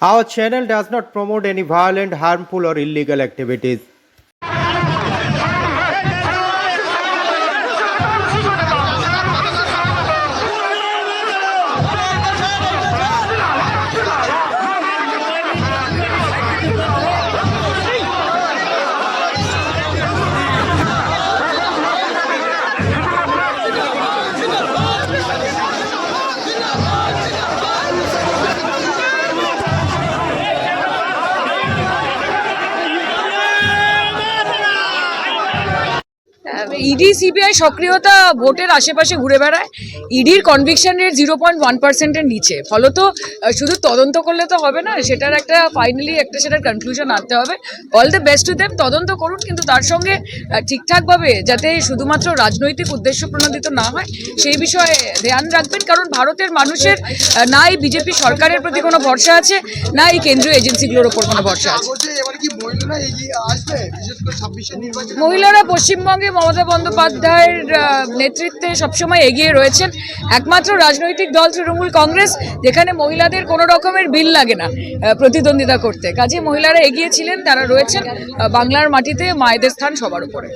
Our channel does not promote any violent, harmful, or illegal activities. ED CBI সক্রিয়তা ভোটের আশেপাশে ঘুরে বেড়ায়। ইডির কনভিকশন রেট 0.1%-এর নিচে। ফলত শুধু তদন্ত করলে তো হবে না, সেটার একটা ফাইনালি সেটার কনক্লুশন আনতে হবে। All the best to them, তদন্ত করুন, কিন্তু তার সঙ্গে ঠিকঠাকভাবে যাতে শুধুমাত্র রাজনৈতিক উদ্দেশ্য প্রণোদিত না হয় সেই বিষয়ে ধ্যান রাখবেন। কারণ ভারতের মানুষের না এই বিজেপি সরকারের প্রতি কোনো ভরসা আছে, না এই কেন্দ্রীয় এজেন্সিগুলোর ওপর কোনো ভরসা আছে। মহিলারা পশ্চিমবঙ্গে মমতা বন্দ্যোপাধ্যায়ের নেতৃত্বে সবসময় এগিয়ে রয়েছেন। একমাত্র রাজনৈতিক দল তৃণমূল কংগ্রেস যেখানে মহিলাদের কোনো রকমের বিল লাগে না প্রতিদ্বন্দ্বিতা করতে। কাজে মহিলারা এগিয়ে ছিলেন, তারা রয়েছেন। বাংলার মাটিতে মায়েদের স্থান সবার উপরে।